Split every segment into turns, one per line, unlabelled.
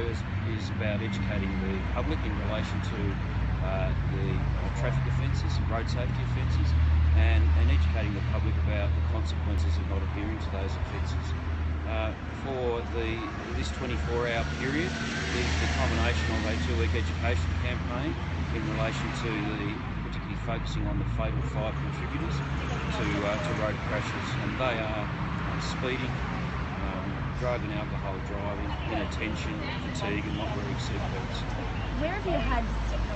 is about educating the public in relation to the traffic offences and road safety offences, and educating the public about the consequences of not adhering to those offences. For this 24-hour period, the combination of a 2-week education campaign in relation to particularly focusing on the fatal 5 contributors to road crashes, and they are speeding, drug and alcohol driving, inattention, fatigue, and not wearing seatbelts.
Where have you had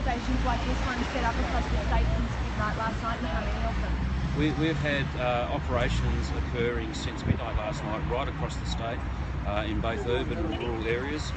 stations like this one set up across the state since midnight last night, and how many of them?
We've had operations occurring since midnight last night right across the state, in both urban and rural areas,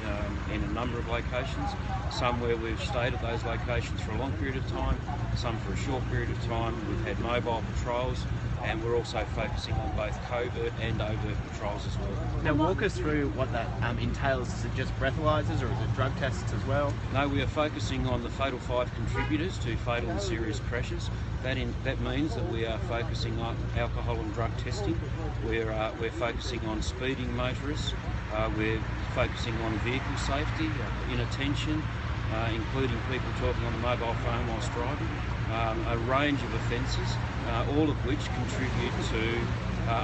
in a number of locations. Some where we've stayed at those locations for a long period of time, some for a short period of time. We've had mobile patrols, and we're also focusing on both covert and overt patrols as well.
Now walk us through what that entails. Is it just breathalyzers, or is it drug tests as well?
No, we are focusing on the fatal 5 contributors to fatal and serious crashes. That means that we are focusing on alcohol and drug testing. We're focusing on speeding motorists. We're focusing on vehicle safety, inattention, including people talking on the mobile phone whilst driving. A range of offences, all of which contribute to,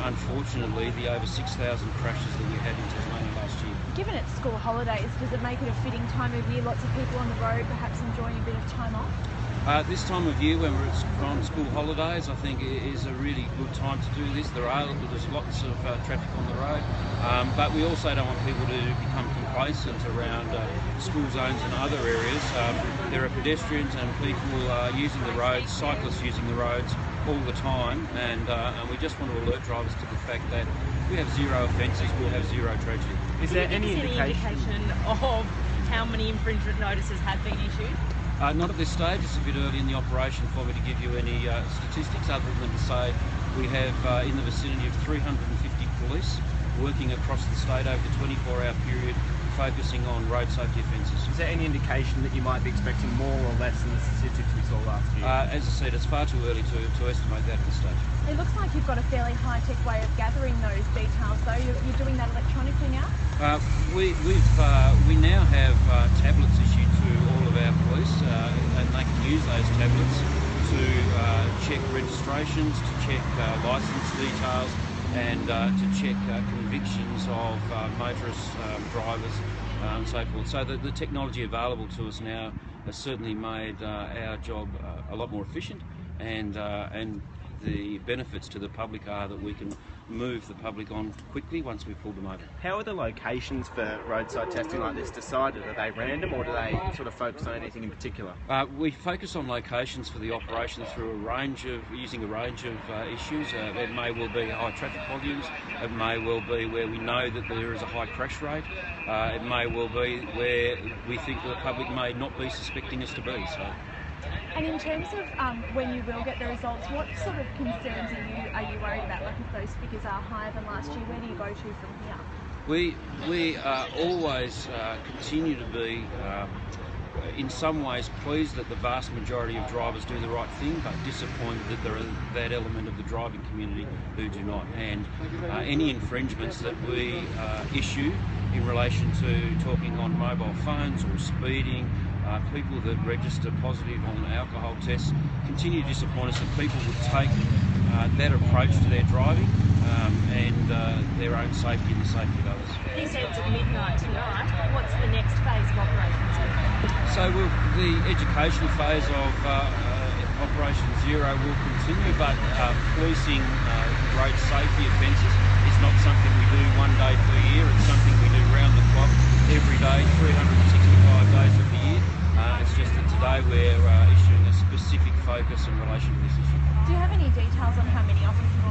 unfortunately, the over 6,000 crashes that we had in Tasmania last year.
Given it's school holidays, does it make it a fitting time of year? Lots of people on the road, perhaps enjoying a bit of time off?
This time of year, when we're on school holidays, I think it is a really good time to do this. There's lots of traffic on the road, but we also don't want people to become complacent around school zones and other areas. There are pedestrians and people using the roads, cyclists using the roads all the time, and we just want to alert drivers to the fact that we have 0 offences, we'll have 0 tragedy.
Is there any indication of how many infringement notices have been issued?
Not at this stage. It's a bit early in the operation for me to give you any statistics, other than to say we have in the vicinity of 350 police working across the state over the 24-hour period, focusing on road safety offences.
Is there any indication that you might be expecting more or less than the statistics we saw last year?
As I said, it's far too early to estimate that at this stage.
It looks like you've got a fairly high-tech way of gathering those details, though. You're doing that electronically now?
We now have tablets issued to all of our police, and they can use those tablets to check registrations, to check licence details, and to check convictions of motorists, drivers, and so forth. So the technology available to us now has certainly made our job a lot more efficient, and the benefits to the public are that we can move the public on quickly once we've pulled them over.
How are the locations for roadside testing like this decided? Are they random, or do they sort of focus on anything in particular?
We focus on locations for the operation through using a range of issues. It may well be high traffic volumes, it may well be where we know that there is a high crash rate, it may well be where we think the public may not be suspecting us to be.
And in terms of when you will get the results, what sort of concerns are you worried about? Like, if those figures are higher than last year, where do you go to from here?
We always continue to be in some ways pleased that the vast majority of drivers do the right thing, but disappointed that there are that element of the driving community who do not. And any infringements that we issue in relation to talking on mobile phones or speeding, people that register positive on alcohol tests, continue to disappoint us that people would take that approach to their driving and their own safety and the safety of others.
This ends at midnight tonight. What's the next phase of operations?
So the education phase of Operation Zero will continue, but policing road safety offences is not something we do one day per year. It's something we do round the clock, every day, 365 days of the year. It's just that today we're issuing a specific focus in relation to this issue.
Do you have any details on how many officers